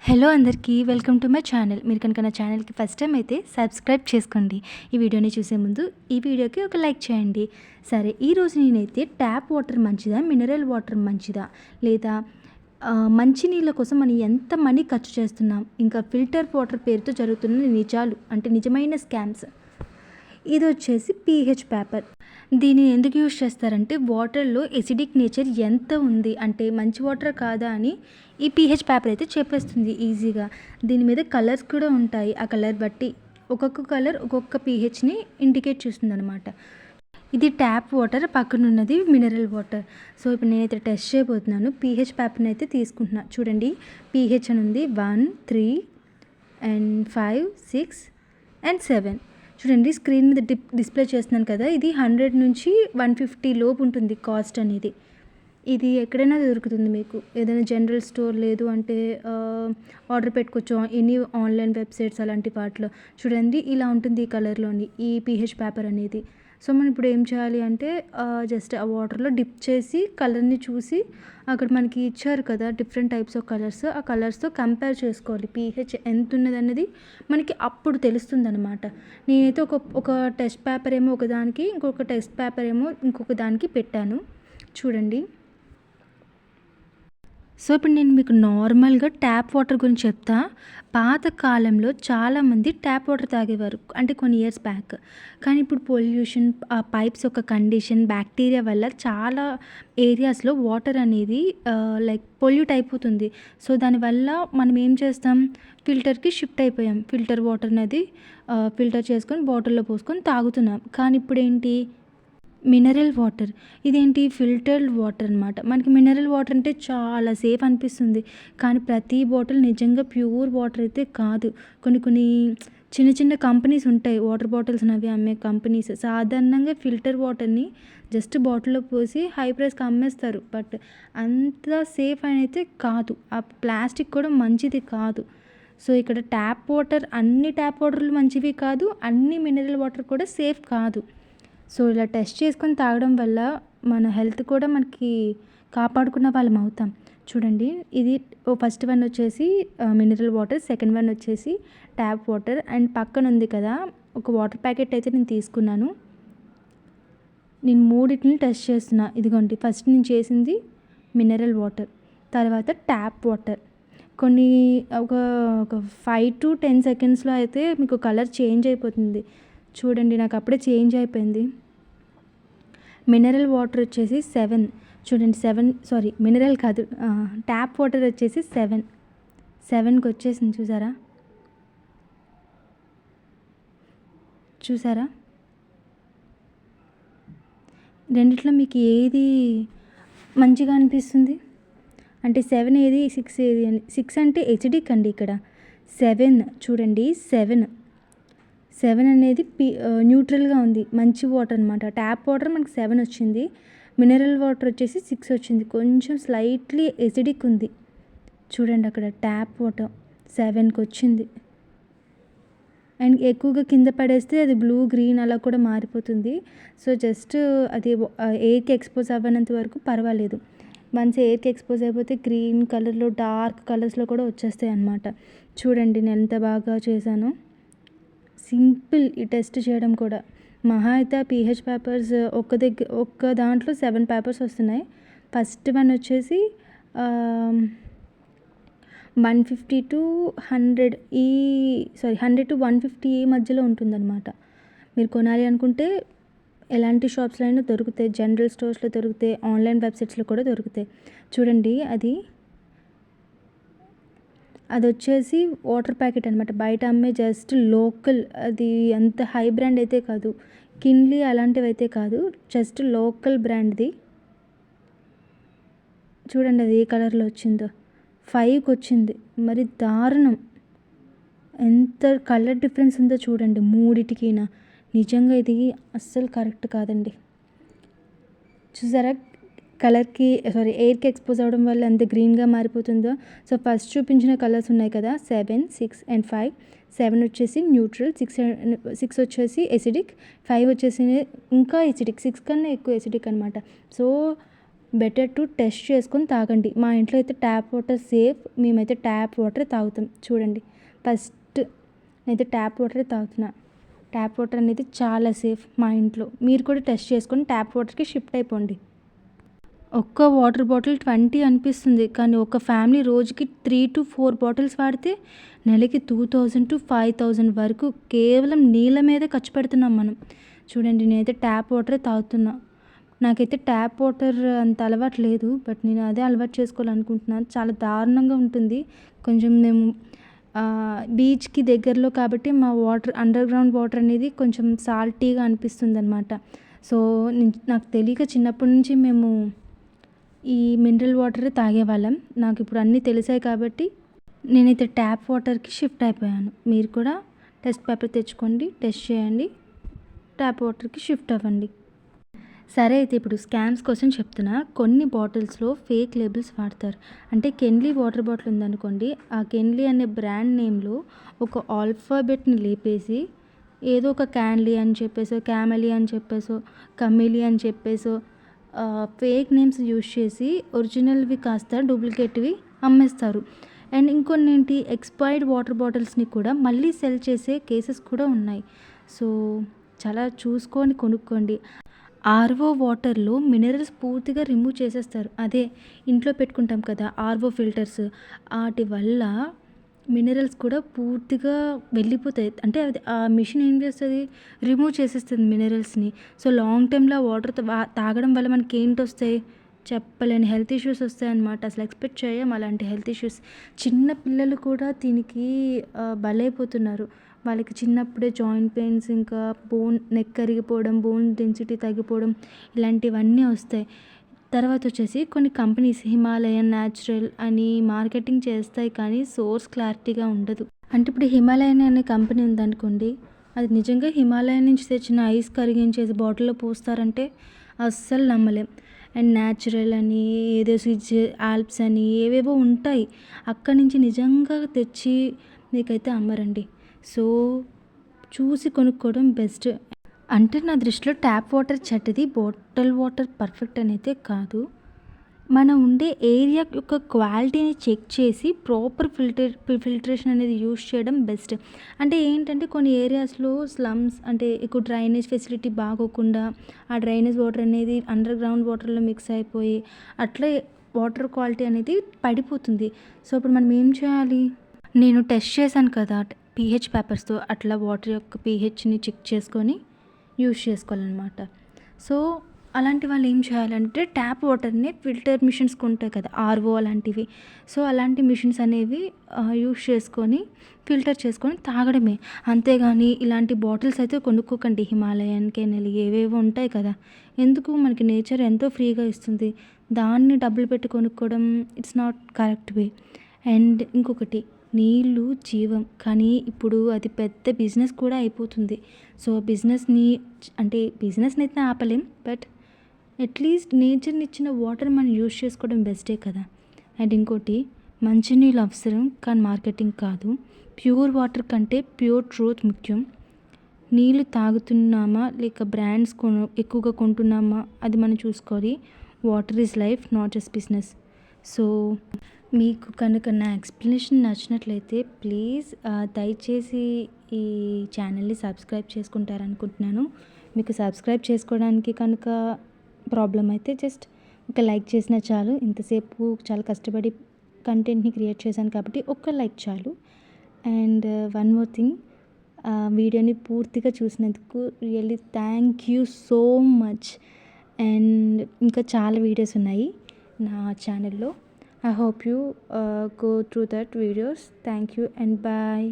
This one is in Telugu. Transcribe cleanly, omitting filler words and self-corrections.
హలో అందరికీ వెల్కమ్ టు మై ఛానల్. మీరు కనుక నా ఛానల్కి ఫస్ట్ టైం అయితే సబ్స్క్రైబ్ చేసుకోండి. ఈ వీడియోని చూసే ముందు ఈ వీడియోకి ఒక లైక్ చేయండి. సరే, ఈరోజు నేనైతే ట్యాప్ వాటర్ మంచిదా, మినరల్ వాటర్ మంచిదా, లేదా మంచినీళ్ళ కోసం మనం ఎంత మనీ ఖర్చు చేస్తున్నాం, ఇంకా ఫిల్టర్ వాటర్ పేరుతో జరుగుతున్న నిజాలు అంటే నిజమైన స్కామ్స్. ఇది వచ్చేసి పీహెచ్ పేపర్. దీన్ని ఎందుకు యూజ్ చేస్తారంటే వాటర్లో ఎసిడిక్ నేచర్ ఎంత ఉంది అంటే మంచి వాటర్ కాదా అని ఈ పీహెచ్ పేపర్ అయితే చెప్పేస్తుంది ఈజీగా. దీని మీద కలర్స్ కూడా ఉంటాయి. ఆ కలర్ బట్టి ఒక్కొక్క కలర్ ఒక్కొక్క పీహెచ్ని ఇండికేట్ చేస్తుంది అనమాట. ఇది ట్యాప్ వాటర్, పక్కన ఉన్నది మినరల్ వాటర్. సో ఇప్పుడు నేనైతే టెస్ట్ చేయబోతున్నాను. పీహెచ్ పేపర్ని అయితే తీసుకుంటున్నా. చూడండి, పీహెచ్ అని ఉంది 1, 3 అండ్ 5, 6 అండ్ 7. చూడండి, స్క్రీన్ మీద డిస్ప్లే చేస్తున్నాను కదా, ఇది 100 నుంచి 150 లోపు ఉంటుంది కాస్ట్ అనేది. ఇది ఎక్కడైనా దొరుకుతుంది మీకు, ఏదైనా జనరల్ స్టోర్ లేదు అంటే ఆర్డర్ పెట్టుకోవచ్చు ఎనీ ఆన్లైన్ వెబ్సైట్స్ అలాంటి వాటిలో. చూడండి, ఇలా ఉంటుంది ఈ కలర్లోని ఈ పీహెచ్ పేపర్ అనేది. సో మనం ఇప్పుడు ఏం చేయాలి అంటే జస్ట్ ఆ వాటర్లో డిప్ చేసి కలర్ని చూసి అక్కడ మనకి ఇచ్చారు కదా డిఫరెంట్ టైప్స్ ఆఫ్ కలర్స్, ఆ కలర్స్తో కంపేర్ చేసుకోవాలి పీహెచ్ ఎంత ఉన్నది అనేది మనకి అప్పుడు తెలుస్తుంది అనమాట. నేనైతే ఒక టెస్ట్ పేపర్ ఏమో ఒకదానికి, ఇంకొక టెస్ట్ పేపర్ ఏమో ఇంకొక దానికి పెట్టాను. చూడండి. సో ఇప్పుడు నేను మీకు నార్మల్గా ట్యాప్ వాటర్ గురించి చెప్తా. పాతకాలంలో చాలామంది ట్యాప్ వాటర్ తాగేవారు, అంటే కొన్ని ఇయర్స్ బ్యాక్. కానీ ఇప్పుడు పొల్యూషన్, ఆ పైప్స్ యొక్క కండిషన్, బ్యాక్టీరియా వల్ల చాలా ఏరియాస్లో వాటర్ అనేది లైక్ పొల్యూట్ అయిపోతుంది. సో దానివల్ల మనం ఏం చేస్తాం, ఫిల్టర్కి షిఫ్ట్ అయిపోయాం. ఫిల్టర్ వాటర్ అనేది ఫిల్టర్ చేసుకొని బాటిల్లో పోసుకొని తాగుతున్నాం. కానీ ఇప్పుడు ఏంటి, మినరల్ వాటర్. ఇదేంటి, ఫిల్టర్డ్ వాటర్ అనమాట. మనకి మినరల్ వాటర్ అంటే చాలా సేఫ్ అనిపిస్తుంది, కానీ ప్రతి బాటిల్ నిజంగా ప్యూర్ వాటర్ అయితే కాదు. కొన్ని చిన్న చిన్న కంపెనీస్ ఉంటాయి వాటర్ బాటిల్స్ అవి అమ్మే కంపెనీస్. సాధారణంగా ఫిల్టర్ వాటర్ని జస్ట్ బాటిల్లో పోసి హై ప్రైస్కి అమ్మేస్తారు, బట్ అంత సేఫ్ అయితే కాదు. ఆ ప్లాస్టిక్ కూడా మంచిది కాదు. సో ఇక్కడ ట్యాప్ వాటర్, అన్ని ట్యాప్ వాటర్లు మంచివి కాదు, అన్ని మినరల్ వాటర్ కూడా సేఫ్ కాదు. సో ఇలా టెస్ట్ చేసుకొని తాగడం వల్ల మన హెల్త్ కూడా మనకి కాపాడుకున్న వాళ్ళం అవుతాం. చూడండి, ఇది ఫస్ట్ వన్ వచ్చేసి మినరల్ వాటర్, సెకండ్ వన్ వచ్చేసి ట్యాప్ వాటర్, అండ్ పక్కన ఉంది కదా ఒక వాటర్ ప్యాకెట్ అయితే నేను తీసుకున్నాను. నేను మూడింటిని టెస్ట్ చేస్తున్నా. ఇదిగోండి, ఫస్ట్ నేను చేసింది మినరల్ వాటర్, తర్వాత ట్యాప్ వాటర్. కొన్ని ఒక 5 to 10 సెకండ్స్లో అయితే మీకు కలర్ చేంజ్ అయిపోతుంది. చూడండి, నాకు అప్పుడే చేంజ్ అయిపోయింది. మినరల్ వాటర్ వచ్చేసి 7. చూడండి, 7 సారీ మినరల్ కాదు, ట్యాప్ వాటర్ వచ్చేసి 7కి వచ్చేసింది. చూసారా రెండిట్లో మీకు ఏది మంచిగా అనిపిస్తుంది అంటే 7 ఏది, 6 ఏది అని. 6 అంటే హెచ్డిక్ అండి. ఇక్కడ 7 చూడండి, 7 అనేది న్యూట్రల్గా ఉంది, మంచి వాటర్ అనమాట. ట్యాప్ వాటర్ మనకి 7 వచ్చింది, మినరల్ వాటర్ వచ్చేసి 6 వచ్చింది, కొంచెం స్లైట్లీ ఎసిడిక్ ఉంది. చూడండి, అక్కడ ట్యాప్ వాటర్ 7కి వచ్చింది. అండ్ ఎక్కువగా కింద పడేస్తే అది బ్లూ, గ్రీన్ అలా కూడా మారిపోతుంది. సో జస్ట్ అది ఎయిర్కి ఎక్స్పోజ్ అవ్వనంత వరకు పర్వాలేదు. మంచి ఎయిర్కి ఎక్స్పోజ్ అయిపోతే గ్రీన్ కలర్లో, డార్క్ కలర్స్లో కూడా వచ్చేస్తాయి అన్నమాట. చూడండి, నేను ఎంత బాగా చేశానో. సింపుల్ ఈ టెస్ట్ చేయడం కూడా. మహా అయితే పీహెచ్ పేపర్స్ ఒక్క దాంట్లో 7 పేపర్స్ వస్తున్నాయి. ఫస్ట్ వన్ వచ్చేసి 150 to 100 100 to 150 ఈ మధ్యలో ఉంటుందన్నమాట. మీరు కొనాలి అనుకుంటే ఎలాంటి షాప్స్లో అయినా దొరుకుతాయి, జనరల్ స్టోర్స్లో దొరుకుతాయి, ఆన్లైన్ వెబ్సైట్స్లో కూడా దొరుకుతాయి. చూడండి, అది వచ్చేసి వాటర్ ప్యాకెట్ అనమాట. బయట అమ్మే జస్ట్ లోకల్, అది అంత హై బ్రాండ్ అయితే కాదు, కిన్లీ అలాంటివి అయితే కాదు, జస్ట్ లోకల్ బ్రాండ్ది. చూడండి, అది ఏ కలర్లో వచ్చిందో, 5కి వచ్చింది. మరి దారుణం, ఎంత కలర్ డిఫరెన్స్ ఉందో చూడండి మూడిటికినా. నిజంగా ఇది అస్సలు కరెక్ట్ కాదండి. చూసారా, కలర్కి ఎయిర్కి ఎక్స్పోజ్ అవ్వడం వల్ల ఎంత గ్రీన్గా మారిపోతుందో. సో ఫస్ట్ చూపించిన కలర్స్ ఉన్నాయి కదా, 7, 6 అండ్ 5. 7 వచ్చేసి న్యూట్రల్, 6 వచ్చేసి ఎసిడిక్, 5 వచ్చేసి ఇంకా ఎసిడిక్, 6 కన్నా ఎక్కువ ఎసిడిక్ అనమాట. సో బెటర్ టు టెస్ట్ చేసుకొని తాగండి. మా ఇంట్లో అయితే ట్యాప్ వాటర్ సేఫ్. మేమైతే ట్యాప్ వాటర్ తాగుతాం. చూడండి, ఫస్ట్ నేనైతే ట్యాప్ వాటరే తాగుతున్నా. ట్యాప్ వాటర్ అనేది చాలా సేఫ్ మా ఇంట్లో. మీరు కూడా టెస్ట్ చేసుకొని ట్యాప్ వాటర్కి షిఫ్ట్ అయిపోండి. ఒక్క వాటర్ బాటిల్ 20 అనిపిస్తుంది, కానీ ఒక ఫ్యామిలీ రోజుకి 3-4 బాటిల్స్ వాడితే నెలకి 2000-5000 వరకు కేవలం నీళ్ళ మీదే ఖర్చు పెడుతున్నాం మనం. చూడండి, నేనైతే ట్యాప్ వాటరే తాగుతున్నా. నాకైతే ట్యాప్ వాటర్ అంత అలవాటు లేదు, బట్ నేను అదే అలవాటు చేసుకోవాలనుకుంటున్నాను. చాలా దారుణంగా ఉంటుంది. కొంచెం మేము బీచ్కి దగ్గరలో కాబట్టి మా వాటర్ అండర్ గ్రౌండ్ వాటర్ అనేది కొంచెం సాల్టీగా అనిపిస్తుంది అనమాట. సో నాకు తెలియక చిన్నప్పటి నుంచి మేము ఈ మినరల్ వాటరే తాగేవాళ్ళం. నాకు ఇప్పుడు అన్నీ తెలిసాయి కాబట్టి నేనైతే ట్యాప్ వాటర్కి షిఫ్ట్ అయిపోయాను. మీరు కూడా టెస్ట్ పేపర్ తెచ్చుకోండి, టెస్ట్ చేయండి, ట్యాప్ వాటర్కి షిఫ్ట్ అవ్వండి. సరే, అయితే ఇప్పుడు స్కామ్స్ కోసం చెప్తున్నా. కొన్ని బాటిల్స్లో ఫేక్ లేబుల్స్ వాడతారు. అంటే కెన్లీ వాటర్ బాటిల్ ఉందనుకోండి, ఆ కెన్లీ అనే బ్రాండ్ నేమ్లో ఒక ఆల్ఫాబెట్ని లేపేసి ఏదో ఒక క్యాన్లీ అని చెప్పేసో, క్యామెలీ అని చెప్పేసో, కమిలీ అని చెప్పేసో ఫేక్ నేమ్స్ యూజ్ చేసి ఒరిజినల్వి కాస్త డూప్లికేట్వి అమ్మేస్తారు. అండ్ ఇంకొన్ని ఏంటి, ఎక్స్పైర్డ్ వాటర్ బాటిల్స్ని కూడా మళ్ళీ సెల్ చేసే కేసెస్ కూడా ఉన్నాయి. సో చాలా చూసుకొని కొనుక్కోండి. ఆర్ఓ వాటర్లో మినరల్స్ పూర్తిగా రిమూవ్ చేసేస్తారు. అదే ఇంట్లో పెట్టుకుంటాం కదా ఆర్ఓ ఫిల్టర్స్, వాటి వల్ల మినరల్స్ కూడా పూర్తిగా వెళ్ళిపోతాయి. అంటే అది ఆ మిషన్ ఏం చేస్తుంది, రిమూవ్ చేసేస్తుంది మినరల్స్ని. సో లాంగ్ టైంలో వాటర్ తాగడం వల్ల మనకి ఏంటి వస్తాయి, చెప్పలేని హెల్త్ ఇష్యూస్ వస్తాయన్నమాట. అసలు ఎక్స్పెక్ట్ చేయం అలాంటి హెల్త్ ఇష్యూస్. చిన్న పిల్లలు కూడా దీనికి బలైపోతున్నారు. వాళ్ళకి చిన్నప్పుడే జాయింట్ పెయిన్స్, ఇంకా నెక్ కరిగిపోవడం, బోన్ డెన్సిటీ తగ్గిపోవడం, ఇలాంటివన్నీ వస్తాయి. తర్వాత వచ్చేసి కొన్ని కంపెనీస్ హిమాలయన్ న్యాచురల్ అని మార్కెటింగ్ చేస్తాయి, కానీ సోర్స్ క్లారిటీగా ఉండదు. అంటే ఇప్పుడు హిమాలయన్ అనే కంపెనీ ఉందనుకోండి, అది నిజంగా హిమాలయన్ నుంచి తెచ్చిన ఐస్ కరిగించేసి బాటిల్లో పోస్తారంటే అస్సలు నమ్మలేం. అండ్ న్యాచురల్ అని ఏదో స్విచ్ ఆల్ప్స్ అని ఏవేవో ఉంటాయి, అక్కడి నుంచి నిజంగా తెచ్చి మీకైతే అమ్మరండి. సో చూసి కొనుక్కోవడం బెస్ట్. అంటే నా దృష్టిలో ట్యాప్ వాటర్ చెడ్డది, బాటిల్ వాటర్ పర్ఫెక్ట్ అని అయితే కాదు. మనం ఉండే ఏరియా యొక్క క్వాలిటీని చెక్ చేసి ప్రాపర్ ఫిల్టరేషన్ అనేది యూస్ చేయడం బెస్ట్. అంటే ఏంటంటే కొన్ని ఏరియాస్లో స్లమ్స్, అంటే ఎక్కువ డ్రైనేజ్ ఫెసిలిటీ బాగోకుండా ఆ డ్రైనేజ్ వాటర్ అనేది అండర్ గ్రౌండ్ వాటర్లో మిక్స్ అయిపోయి అట్లే వాటర్ క్వాలిటీ అనేది పడిపోతుంది. సో ఇప్పుడు మనం ఏం చేయాలి, నేను టెస్ట్ చేశాను కదా pH పేపర్స్తో, అట్లా వాటర్ యొక్క pHని చెక్ చేసుకొని యూజ్ చేసుకోవాలన్నమాట. సో అలాంటి వాళ్ళు ఏం చేయాలంటే ట్యాప్ వాటర్ని ఫిల్టర్ మిషన్స్కి ఉంటాయి కదా ఆర్ఓ అలాంటివి, సో అలాంటి మిషన్స్ అనేవి యూజ్ చేసుకొని ఫిల్టర్ చేసుకొని తాగడమే. అంతేగాని ఇలాంటి బాటిల్స్ అయితే కొనుక్కోకండి. హిమాలయన్, కెనెల్ ఏవేవో ఉంటాయి కదా, ఎందుకు, మనకి నేచర్ ఎంతో ఫ్రీగా ఇస్తుంది, దాన్ని డబ్బులు పెట్టి కొనుక్కోవడం it's not correct way. And ఇంకొకటి, నీళ్ళు జీవం, కానీ ఇప్పుడు అది పెద్ద బిజినెస్ కూడా అయిపోతుంది. సో బిజినెస్ని అయితే ఆపలేం, బట్ అట్లీస్ట్ నేచర్ని ఇచ్చిన వాటర్ మనం యూజ్ చేసుకోవడం బెస్టే కదా. అండ్ ఇంకోటి, మంచినీళ్ళు అవసరం కానీ మార్కెటింగ్ కాదు. ప్యూర్ వాటర్ కంటే ప్యూర్ ట్రూత్ ముఖ్యం. నీళ్ళు తాగుతున్నామా లేక బ్రాండ్స్ ఎక్కువగా కొంటున్నామా అది మనం చూసుకోవాలి. Water is life, not just business. So మీకు కనుక నా ఎక్స్ప్లెనేషన్ నచ్చినట్లయితే ప్లీజ్ దయచేసి ఈ ఛానల్ని సబ్స్క్రైబ్ చేసుకుంటారనుకుంటున్నాను. మీకు సబ్స్క్రైబ్ చేసుకోవడానికి కనుక ప్రాబ్లం అయితే జస్ట్ ఒక లైక్ చేసినా చాలు. ఇంతసేపు చాలా కష్టపడి కంటెంట్ని క్రియేట్ చేశాను కాబట్టి ఒక్క లైక్ చాలు. అండ్ వన్ మోర్ థింగ్, వీడియోని పూర్తిగా చూసినందుకు really thank you so much. And ఇంకా చాలా వీడియోస్ ఉన్నాయి నా ఛానల్లో. I hope you go through that videos. Thank you and bye.